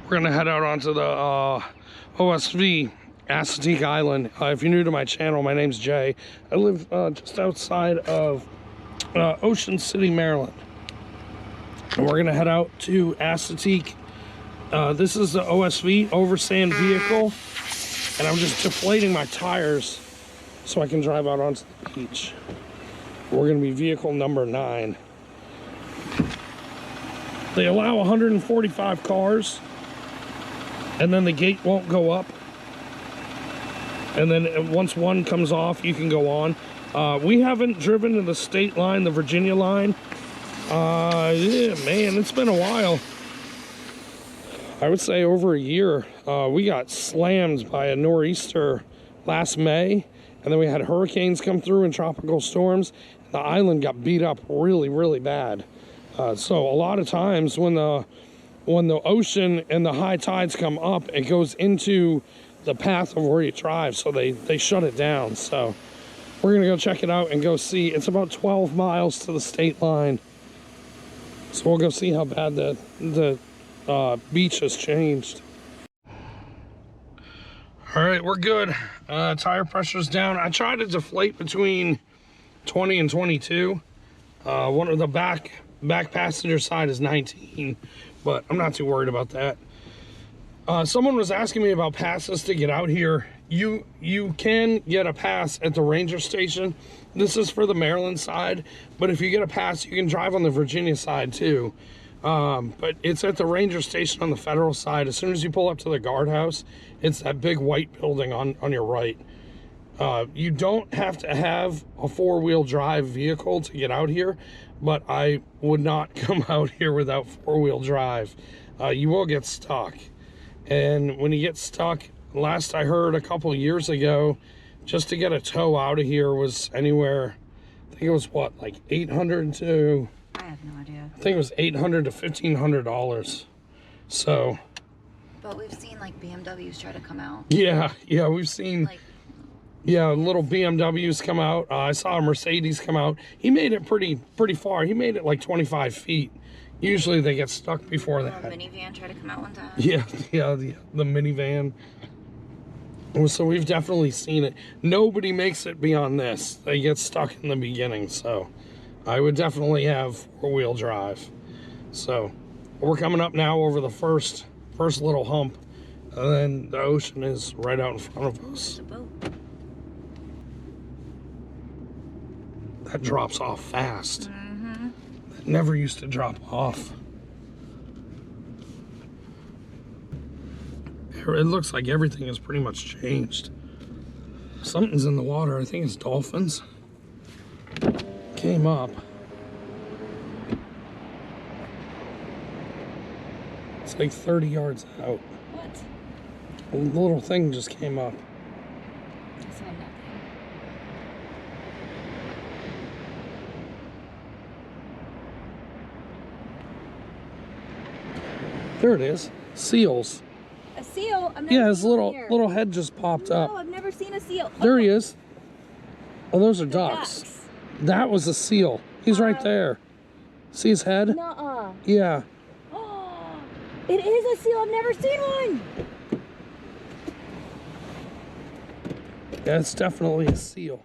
We're gonna head out onto the OSV, Assateague Island. If you're new to my channel, my name's Jay. I live just outside of Ocean City, Maryland. And we're gonna head out to Assateague. This is the OSV, oversand vehicle. And I'm just deflating my tires so I can drive out onto the beach. We're gonna be vehicle number 9. They allow 145 cars, and then the gate won't go up. And then once one comes off, you can go on. We haven't driven to the state line, the Virginia line. Yeah, man, it's been a while. I would say over a year. We got slammed by a nor'easter last May, and then we had hurricanes come through and tropical storms. The island got beat up really, really bad. So a lot of times when the ocean and the high tides come up, it goes into the path of where you drive, so they shut it down. So we're gonna go check it out and go see. It's about 12 miles to the state line, so we'll go see how bad the beach has changed. All right, we're good. Tire pressure's down. I try to deflate between 20 and 22. One of the back passenger side is 19, but I'm not too worried about that. Someone was asking me about passes to get out here. You can get a pass at the ranger station. This is for the Maryland side, but if you get a pass, you can drive on the Virginia side too. But it's at the ranger station on the federal side. As soon as you pull up to the guardhouse, it's that big white building on your right. You don't have to have a 4-wheel drive vehicle to get out here, but I would not come out here without 4-wheel drive. You will get stuck. And when you get stuck, last I heard a couple years ago, just to get a tow out of here was anywhere, I think it was what, like 800 to... I have no idea. I think it was $800 to $1,500. So... But we've seen like BMWs try to come out. Yeah, we've seen... Like, yeah, little BMWs come out. I saw a Mercedes come out. He made it pretty far. He made it like 25 feet. Usually they get stuck before that. A minivan tried to come out one time. Yeah, the minivan. So we've definitely seen it. Nobody makes it beyond this. They get stuck in the beginning. So I would definitely have 4-wheel drive. So we're coming up now over the first little hump. And then the ocean is right out in front of us. There's a boat. That drops off fast. Mm-hmm. That never used to drop off. It looks like everything has pretty much changed. Something's in the water. I think it's dolphins. Came up. It's like 30 yards out. What? A little thing just came up. I saw nothing. There it is. Seals. A seal? I've never Yeah, his seen one here. little head just popped up. No, I've never seen a seal. There he is. Oh, those are ducks. Ducks. That was a seal. He's right there. See his head? Nuh-uh. Yeah. It is a seal. I've never seen one. Yeah, it's definitely a seal.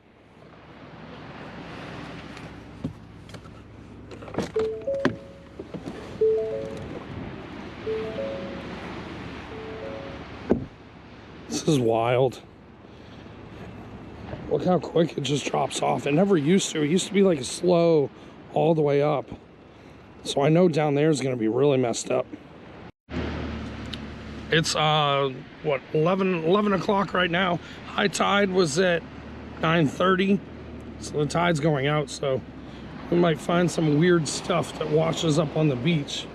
This is wild. Look how quick it just drops off. It never used to. It used to be like a slow all the way up. So I know down there is going to be really messed up. It's what, 11 o'clock right now. High tide was at 9:30, so the tide's going out, so we might find some weird stuff that washes up on the beach.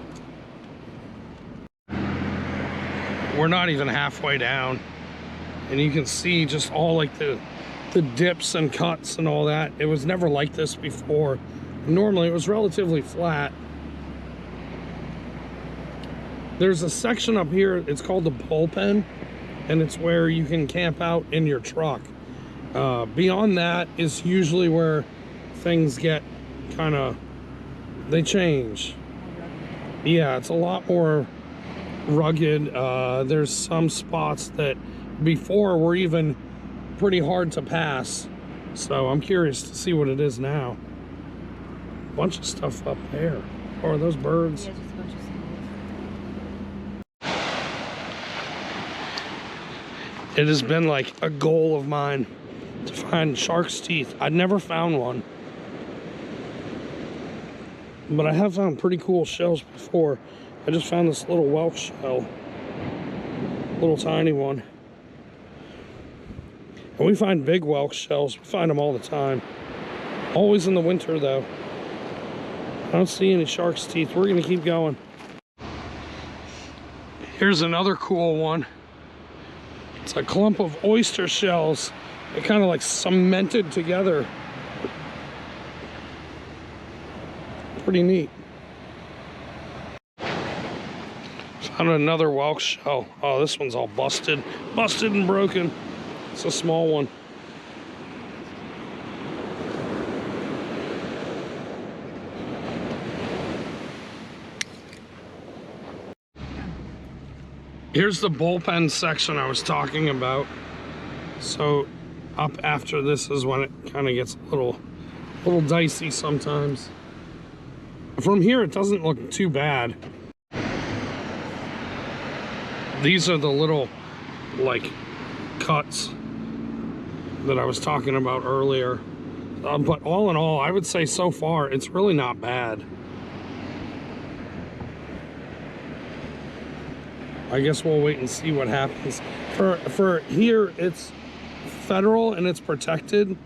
We're not even halfway down, and you can see just all like the dips and cuts and all that. It was never like this before. Normally it was relatively flat. There's a section up here, it's called the bullpen, and it's where you can camp out in your truck. Beyond that is usually where things get kind of, they change. Yeah, it's a lot more rugged. There's some spots that before were even pretty hard to pass. So I'm curious to see what it is now. Bunch of stuff up there. Or are those birds? Yeah, just a bunch of seals. It has been like a goal of mine to find shark's teeth. I'd never found one. But I have found pretty cool shells before. I just found this little whelk shell. Little tiny one. And we find big whelk shells. We find them all the time. Always in the winter though. I don't see any shark's teeth. We're gonna keep going. Here's another cool one. It's a clump of oyster shells. They kind of like cemented together. Pretty neat. Found another whelk shell. Oh, this one's all busted and broken. It's a small one. Here's the bullpen section I was talking about. So up after this is when it kind of gets a little dicey sometimes. From here it doesn't look too bad. These are the little like cuts that I was talking about earlier. But all in all, I would say so far it's really not bad. I guess we'll wait and see what happens. For here, it's federal and it's protected.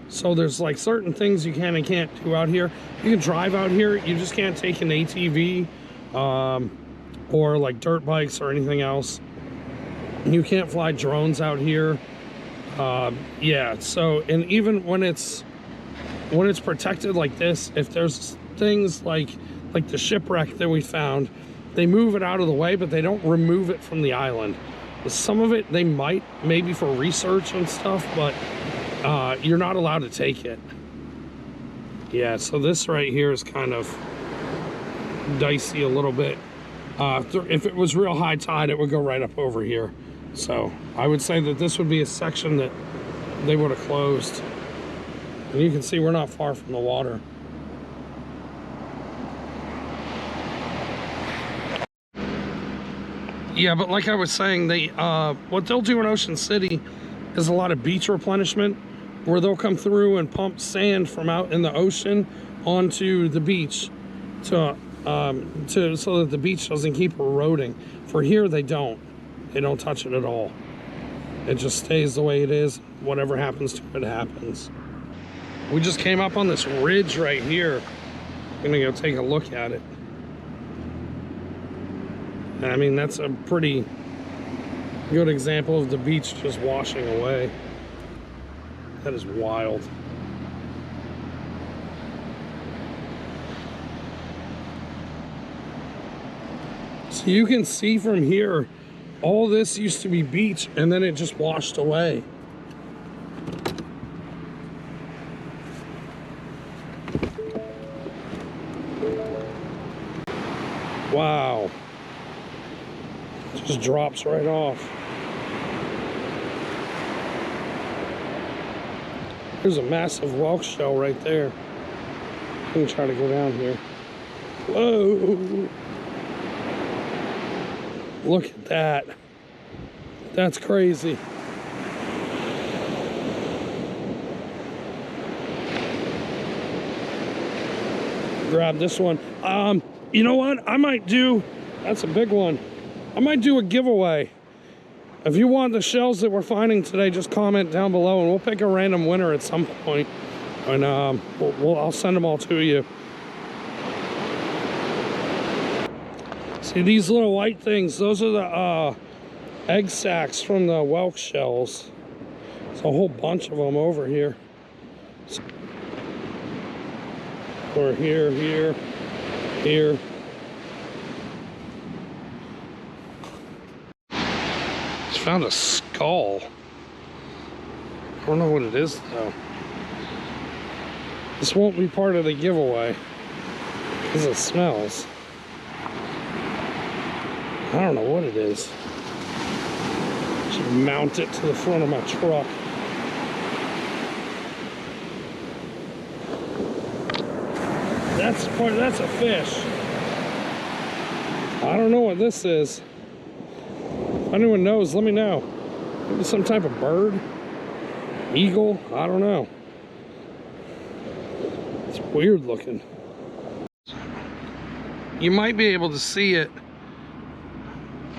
So there's like certain things you can and can't do out here. You can drive out here, you just can't take an ATV or like dirt bikes or anything else. You can't fly drones out here. Yeah, so, and even when it's protected like this, if there's things like the shipwreck that we found, they move it out of the way, but they don't remove it from the island. Some of it they might, maybe for research and stuff, but you're not allowed to take it. Yeah, so this right here is kind of dicey a little bit. If it was real high tide, it would go right up over here. So I would say that this would be a section that they would have closed. And you can see we're not far from the water. Yeah, but like I was saying, they what they'll do in Ocean City is a lot of beach replenishment, where they'll come through and pump sand from out in the ocean onto the beach so that the beach doesn't keep eroding. For here, they don't touch it at all. It just stays the way it is. Whatever happens to it happens. We just came up on this ridge right here. I'm gonna go take a look at it. I mean, that's a pretty good example of the beach just washing away. That is wild. So you can see from here, all this used to be beach and then it just washed away. Wow. Just drops right off. There's a massive whelk shell right there. I'm gonna try to go down here. Whoa! Look at that. That's crazy. Grab this one. You know what? I might do, that's a big one. I might do a giveaway. If you want the shells that we're finding today, just comment down below and we'll pick a random winner at some point. And I'll send them all to you. See these little white things, those are the egg sacs from the whelk shells. There's a whole bunch of them over here. Or here, here, here. Found a skull. I don't know what it is though. This won't be part of the giveaway because it smells. I don't know what it is. Should mount it to the front of my truck. That's a fish. I don't know what this is. If anyone knows, let me know. Maybe some type of bird? Eagle? I don't know. It's weird looking. You might be able to see it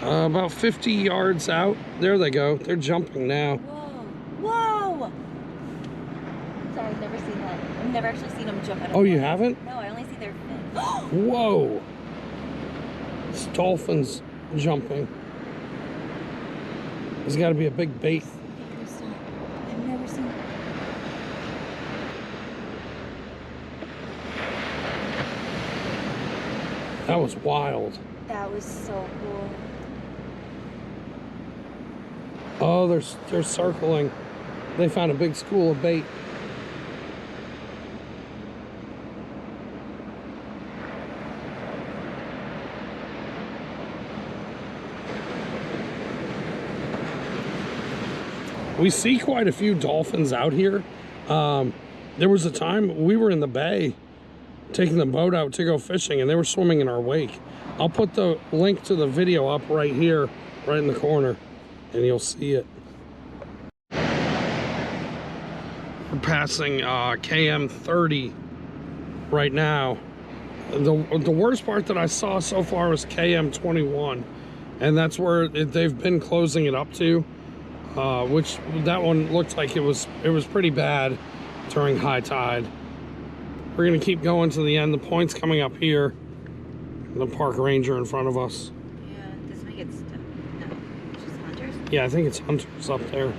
about 50 yards out. There they go. They're jumping now. Whoa! Whoa! Sorry, I've never seen that. I've never actually seen them jump out of Oh, you water. haven't? No, I only see their fins. Whoa! It's dolphins jumping. There's got to be a big bait. I've never seen that. That was wild. That was so cool. Oh, they're circling. They found a big school of bait. We see quite a few dolphins out here. There was a time we were in the bay taking the boat out to go fishing and they were swimming in our wake. I'll put the link to the video up right here, right in the corner, and you'll see it. We're passing KM 30 right now. The worst part that I saw so far was KM 21, and that's where they've been closing it up to. Which that one looked like it was pretty bad during high tide. We're gonna keep going to the end. The point's coming up here. The park ranger in front of us. Yeah, does it make it stuck? No, it's just hunters? Yeah, I think it's hunters up there.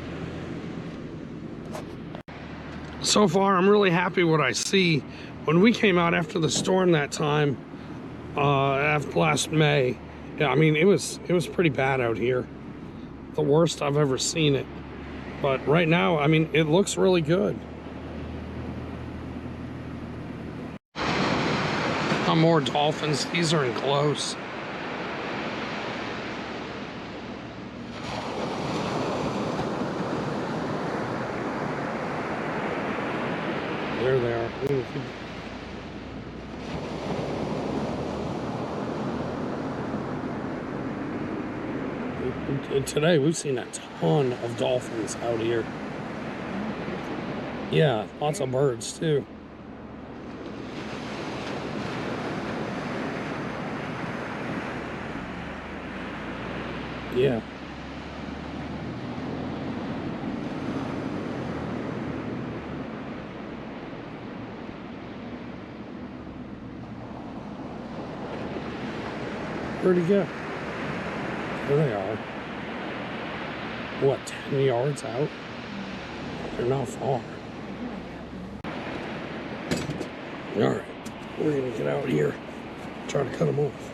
So far, I'm really happy what I see. When we came out after the storm that time, after last May, yeah, I mean, it was pretty bad out here. The worst I've ever seen it. But right now, I mean, it looks really good. More dolphins. These are in close. There they are. Today we've seen a ton of dolphins out here. Yeah, lots of birds too. Yeah. Where'd he go? There they are. What, 10 yards out? They're not far. Alright, we're gonna get out here. Try to cut them off.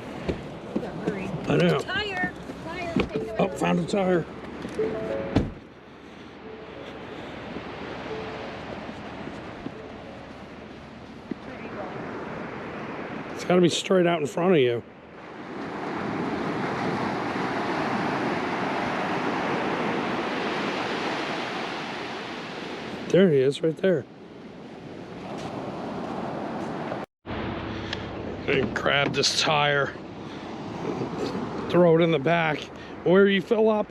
You gotta hurry. I know. Tire! Oh, found a tire. It's got to be straight out in front of you. There he is, right there. And grab this tire, throw it in the back. Where you fill up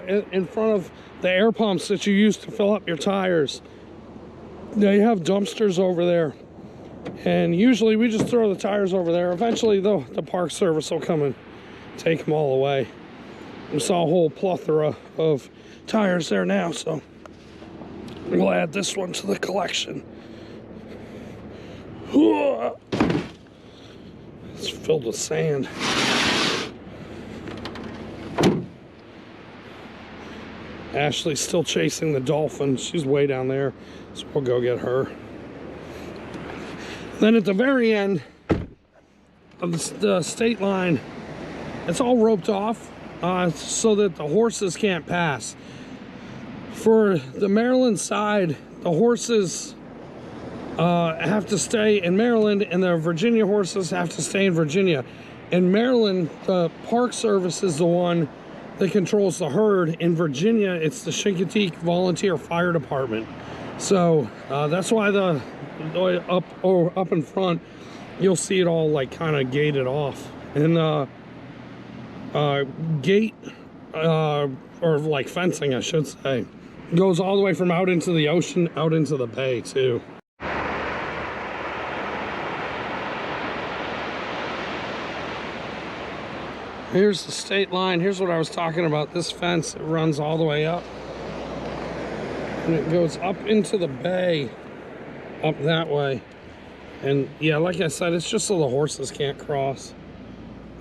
in front of the air pumps that you use to fill up your tires. They have dumpsters over there. And usually we just throw the tires over there. Eventually the park service will come and take them all away. We saw a whole plethora of tires there now, so we'll add this one to the collection. It's filled with sand. Ashley's still chasing the dolphin. She's way down there, so we'll go get her. Then at the very end of the state line, it's all roped off so that the horses can't pass. For the Maryland side, the horses have to stay in Maryland and the Virginia horses have to stay in Virginia. In Maryland, the Park Service is the one that controls the herd. In Virginia, it's the Chincoteague Volunteer Fire Department. So that's why up in front, you'll see it all like kind of gated off. And gate or like fencing, I should say, goes all the way from out into the ocean, out into the bay too. Here's the state line. Here's what I was talking about. This fence, it runs all the way up. And it goes up into the bay, up that way. And yeah, like I said, it's just so the horses can't cross.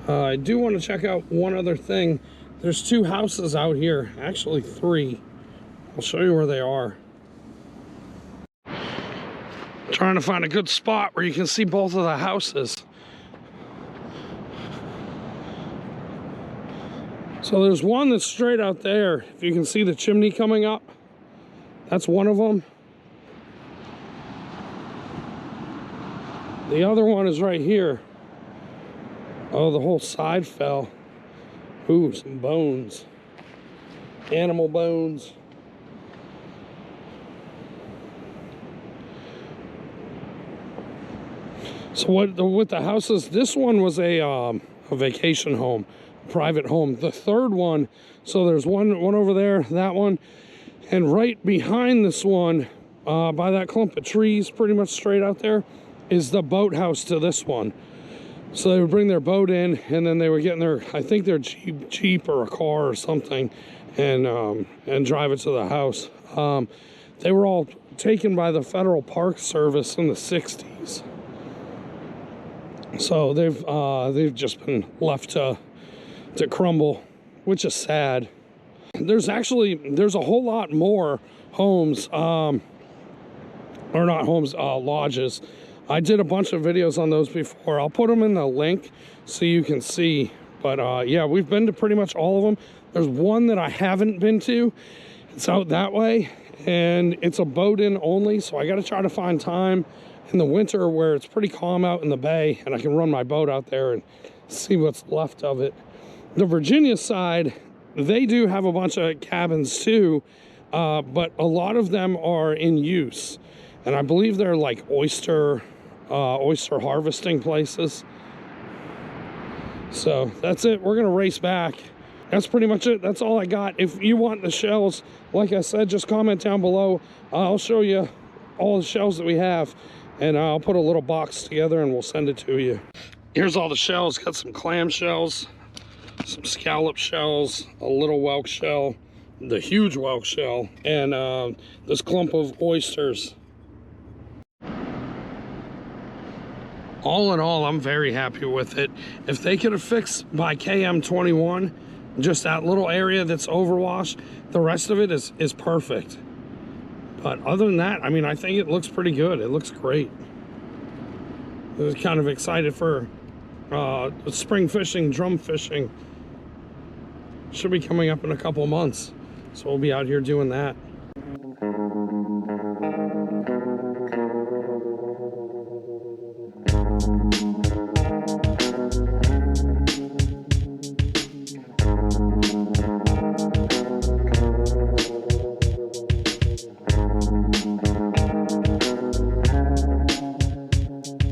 I do want to check out one other thing. There's 2 houses out here, actually 3. I'll show you where they are. Trying to find a good spot where you can see both of the houses. So there's one that's straight out there. If you can see the chimney coming up, that's one of them. The other one is right here. Oh, the whole side fell. Ooh, some bones. Animal bones. So with the houses, this one was a vacation home, private home. The third one, so there's one over there, that one, and right behind this one, by that clump of trees, pretty much straight out there, is the boathouse to this one. So they would bring their boat in, and then they would get in their, I think their Jeep or a car or something, and drive it to the house. They were all taken by the Federal Park Service in the 60s. So they've just been left to crumble, which is sad. There's a whole lot more homes, or not homes, lodges. I did a bunch of videos on those before. I'll put them in the link so you can see. But yeah, we've been to pretty much all of them. There's one that I haven't been to. It's out that way, and it's a boat-in only, so I got to try to find time in the winter where it's pretty calm out in the bay, and I can run my boat out there and see what's left of it. The Virginia side, they do have a bunch of cabins too, but a lot of them are in use. And I believe they're like oyster harvesting places. So that's it. We're gonna race back. That's pretty much it. That's all I got. If you want the shells, like I said, just comment down below. I'll show you all the shells that we have, and I'll put a little box together and we'll send it to you. Here's all the shells. Got some clam shells, some scallop shells, a little whelk shell, the huge whelk shell, and this clump of oysters. All in all, I'm very happy with it. If they could have fixed by KM21, just that little area that's overwashed, the rest of it is perfect. But other than that, I mean, I think it looks pretty good. It looks great. I was kind of excited for spring fishing, drum fishing. Should be coming up in a couple of months. So we'll be out here doing that.